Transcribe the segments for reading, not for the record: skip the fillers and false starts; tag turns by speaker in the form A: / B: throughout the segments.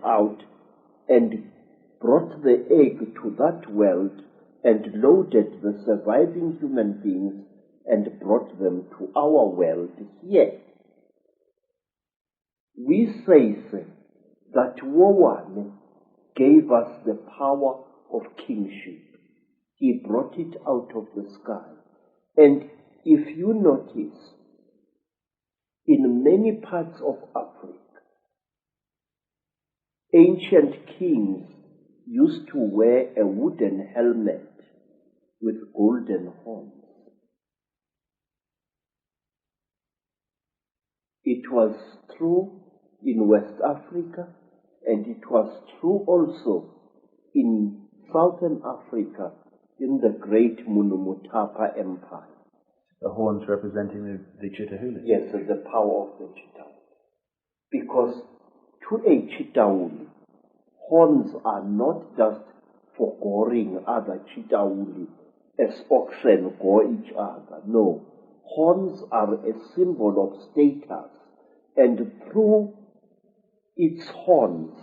A: out and brought the egg to that world and loaded the surviving human beings and brought them to our world here. We say that Wowane gave us the power of kingship. He brought it out of the sky. And if you notice, in many parts of Africa, ancient kings used to wear a wooden helmet with golden horns. It was true in West Africa, and it was true also in Southern Africa in the great Mutwa Empire.
B: The horns representing the Chitahuli?
A: Yes, the power of the Chitahuli. Because to a Chitahuli, horns are not just for goring other Chitahuli as oxen gore each other. No, horns are a symbol of status, and through its horns,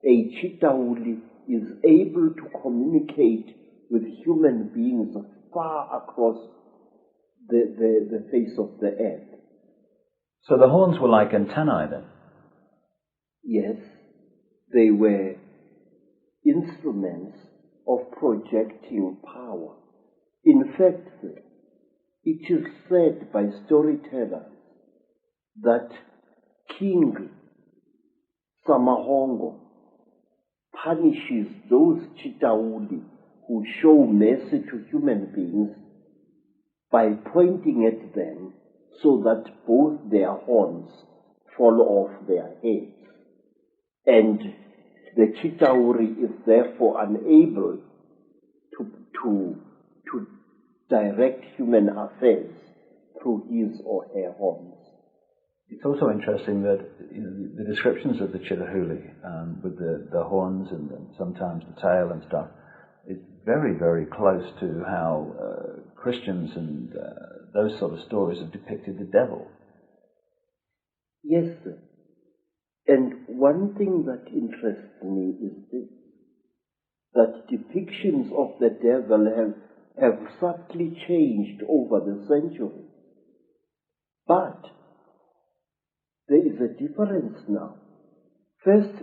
A: a Chitahuli is able to communicate with human beings far across the face of the earth.
B: So the horns were like antennae then?
A: Yes, they were instruments of projecting power. In fact, it is said by storytellers that King Samahongo punishes those Chitahuli who show mercy to human beings by pointing at them so that both their horns fall off their heads. And the Chitahuri is therefore unable to direct human affairs through his or her horns.
B: It's also interesting that the descriptions of the Chitahuli, with the horns and sometimes the tail and stuff, is very, very close to how Christians and those sort of stories have depicted the devil.
A: Yes, sir. And one thing that interests me is this, that depictions of the devil have subtly changed over the centuries. But there is a difference now. First,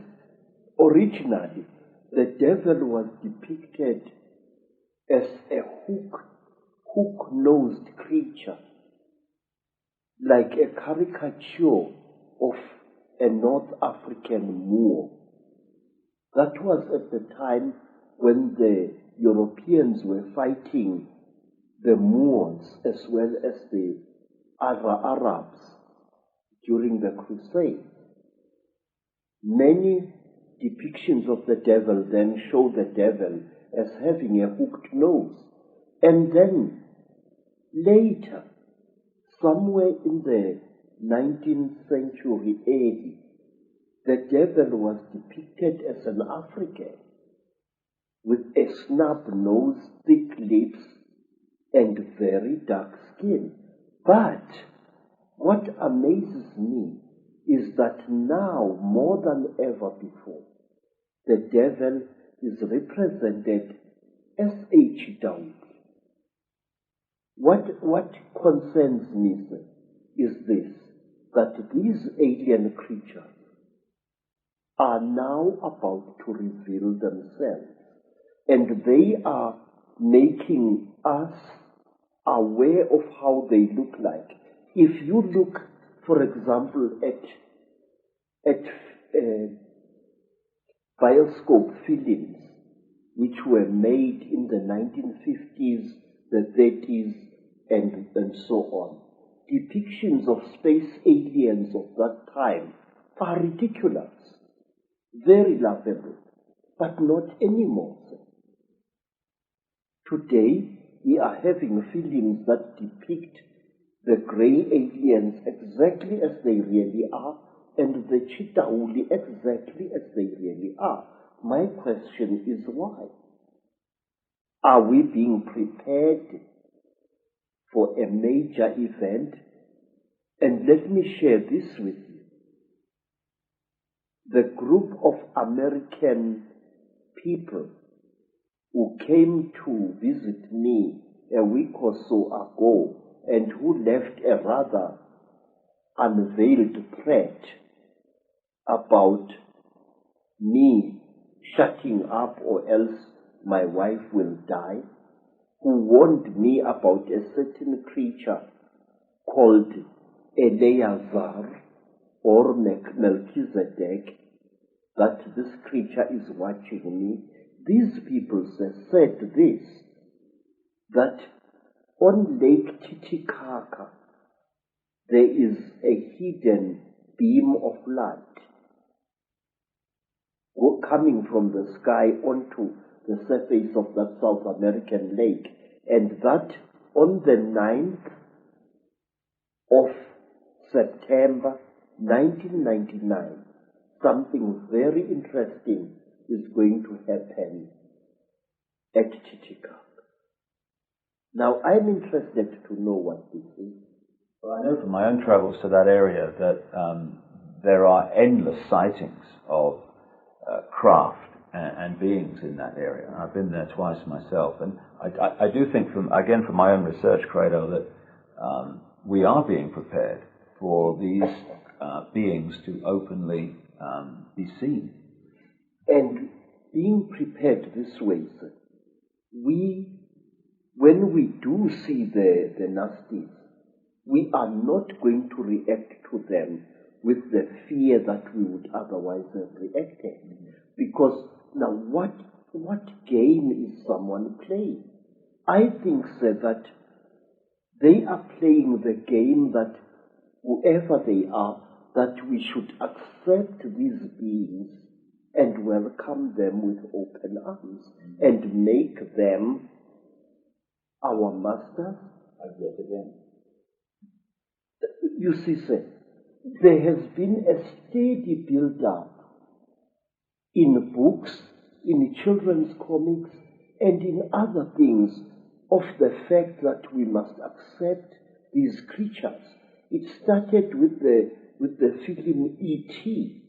A: originally, the devil was depicted as a hook-nosed creature, like a caricature of a North African Moor. That was at the time when the Europeans were fighting the Moors as well as the other Arabs during the Crusades. Many depictions of the devil then show the devil as having a hooked nose. And then later, somewhere in the 19th century AD, the devil was depicted as an African with a snub nose, thick lips, and very dark skin. But what amazes me is that now, more than ever before, the devil is represented as a Chitahuli. What concerns me is this, that these alien creatures are now about to reveal themselves, and they are making us aware of how they look like. If you look, for example, at bioscope films which were made in the 1950s, the 30s, and so on, depictions of space aliens of that time are ridiculous, very laughable, but not anymore. Today, we are having films that depict the grey aliens exactly as they really are, and the Chitahuli exactly as they really are. My question is why? Are we being prepared for a major event? And let me share this with you. the group of American people who came to visit me a week or so ago and who left a rather unveiled threat about me shutting up or else my wife will die, who warned me about a certain creature called Eleazar or Melchizedek, that this creature is watching me. These people said this, that on Lake Titicaca there is a hidden beam of light coming from the sky onto the surface of that South American lake, and that on the 9th of September 1999, something very interesting is going to happen at Titicaca. Now, I'm interested to know what this is.
B: Well, I know from my own travels to that area that there are endless sightings of craft and beings in that area. I've been there twice myself, and I do think, from my own research, Credo, that we are being prepared for these beings to openly be seen.
A: And being prepared this way, sir, when we do see the nasties, we are not going to react to them with the fear that we would otherwise have reacted. Because now what game is someone playing? I think, sir, that they are playing the game that whoever they are, that we should accept these beings and welcome them with open arms and make them our masters.
B: Yet again.
A: You see, sir, there has been a steady build-up in books, in children's comics, and in other things of the fact that we must accept these creatures. It started with the film E.T.,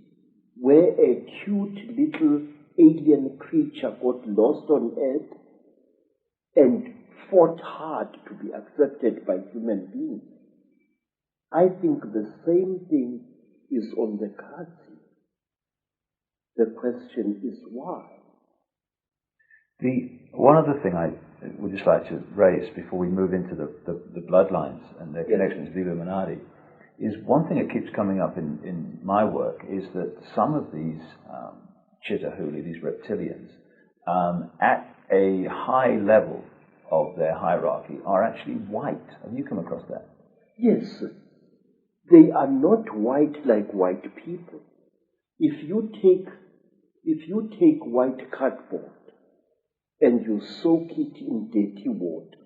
A: where a cute little alien creature got lost on Earth and fought hard to be accepted by human beings. I think the same thing is on the cards. The question is why?
B: One other thing I would just like to raise before we move into the bloodlines and their connections to the Illuminati is one thing that keeps coming up in my work is that some of these Chitahuli, these reptilians, at a high level of their hierarchy are actually white. Have you come across that?
A: Yes. They are not white like white people. If you take white cardboard and you soak it in dirty water,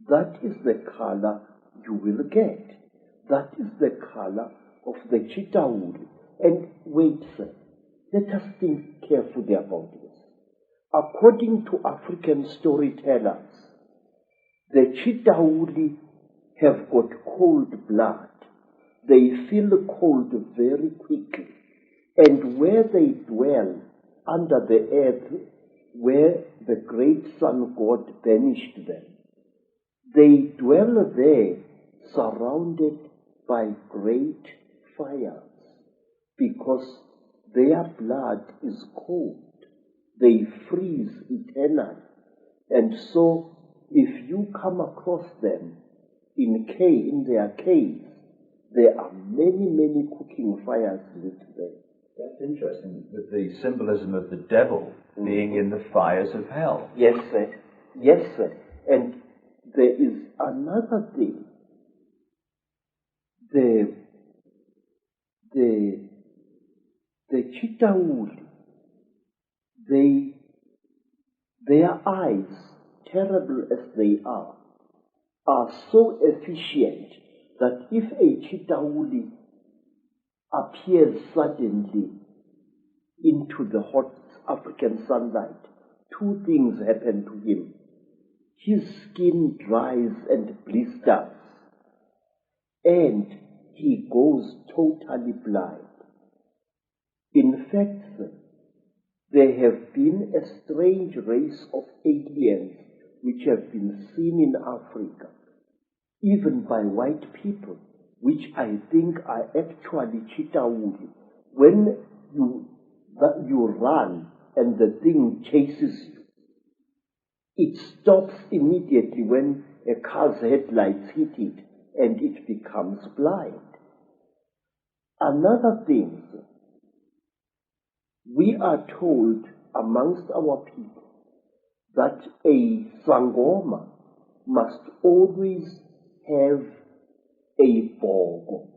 A: that is the color you will get. That is the color of the Chitahuli. And wait, sir, let us think carefully about this. According to African storytellers, the Chitahuli have got cold blood. They feel cold very quickly. And where they dwell under the earth, where the great sun god banished them, they dwell there surrounded by great fires because their blood is cold. They freeze eternally. And so if you come across them in their caves, there are many, many cooking fires lit there.
B: That's interesting, with the symbolism of the devil being in the fires of hell.
A: Yes, sir. Yes, sir. And there is another thing. The Chitahuli, their eyes, terrible as they are so efficient that if a Chitahuli appears suddenly into the hot African sunlight, two things happen to him. His skin dries and blisters, and he goes totally blind. In fact, there have been a strange race of aliens which have been seen in Africa, even by white people, which I think are actually Chitauri. When you run and the thing chases you, it stops immediately when a car's headlights hit it and it becomes blind. Another thing, we are told amongst our people that a Zangoma must always have a bogo.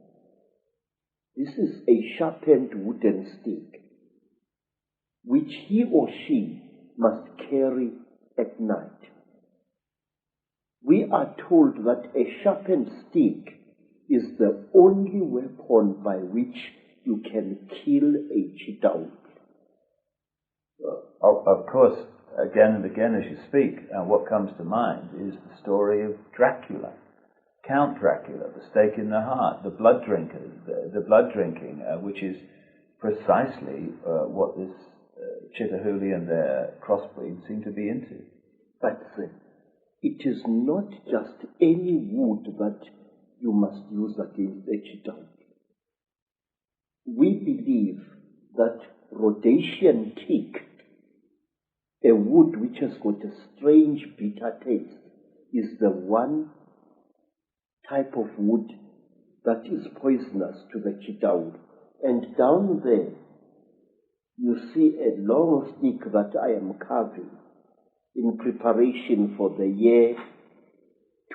A: This is a sharpened wooden stick, which he or she must carry at night. We are told that a sharpened stick is the only weapon by which you can kill a cheetah.
B: Of course, again and again as you speak, what comes to mind is the story of Dracula, Count Dracula, the stake in the heart, the blood drinkers, the blood drinking, which is precisely what this Chitahuli and their crossbreed seem to be into.
A: But it is not just any wood that you must use against a cheetah. We believe that Rhodesian teak, a wood which has got a strange bitter taste, is the one type of wood that is poisonous to the cheetah. And down there, you see a long stick that I am carving in preparation for the year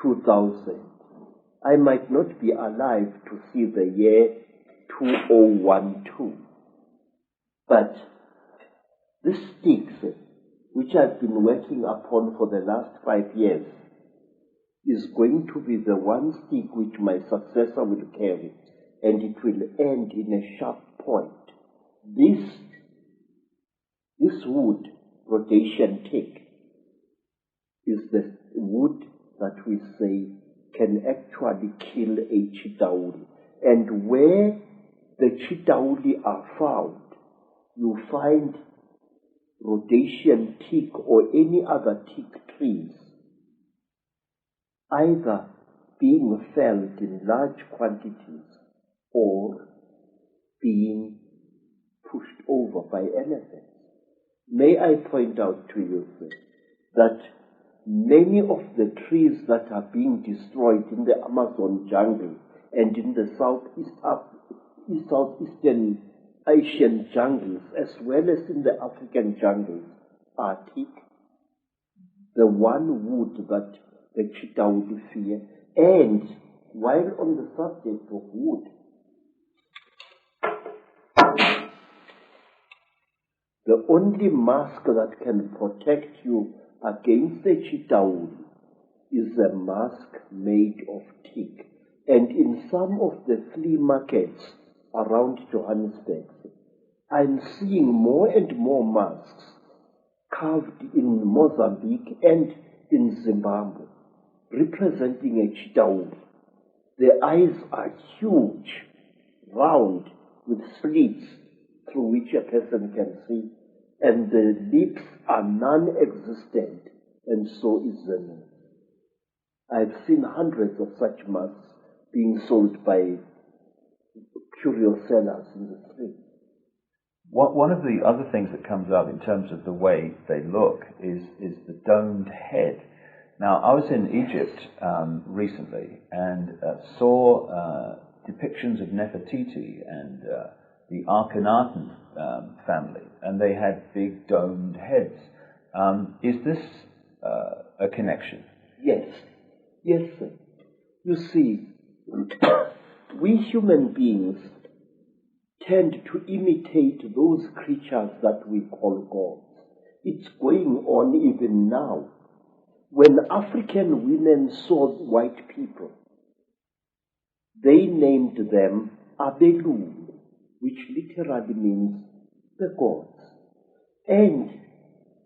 A: 2000. I might not be alive to see the year 2012. But this stick, which I've been working upon for the last 5 years, is going to be the one stick which my successor will carry, and it will end in a sharp point. This wood, Rhodesian teak, is the wood that we say can actually kill a chitauri. And where the chitauri are found, you find Rhodesian teak or any other teak trees either being felled in large quantities or being pushed over by elephants. May I point out to you, sir, that many of the trees that are being destroyed in the Amazon jungle and in the Southeastern Asian jungles, as well as in the African jungles, are teak, the one wood that the cheetah would fear. And while on the subject of wood, the only mask that can protect you against the cheetah is a mask made of teak. And in some of the flea markets around Johannesburg, I'm seeing more and more masks carved in Mozambique and in Zimbabwe, representing a cheetah. The eyes are huge, round, with slits through which a person can see, and the lips are non-existent, and so is the nose. I've seen hundreds of such masks being sold by curio sellers in the street.
B: One of the other things that comes up in terms of the way they look is the domed head. Now, I was in Egypt recently and saw depictions of Nefertiti and the Akhenaten family, and they had big domed heads. Is this a connection?
A: Yes, sir. You see, we human beings tend to imitate those creatures that we call gods. It's going on even now. When African women saw white people, they named them Abelu, which literally means the gods. And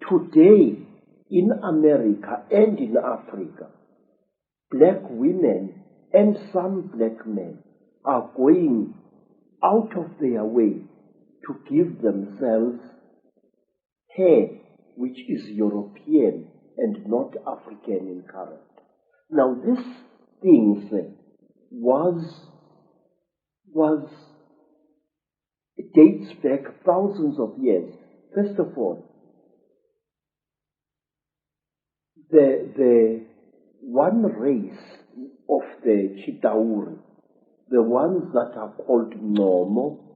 A: today, in America and in Africa, black women and some black men are going out of their way to give themselves hair which is European and not African in color. Now this thing it dates back thousands of years. First of all, the one race of the Chitauri, the ones that are called Nomo,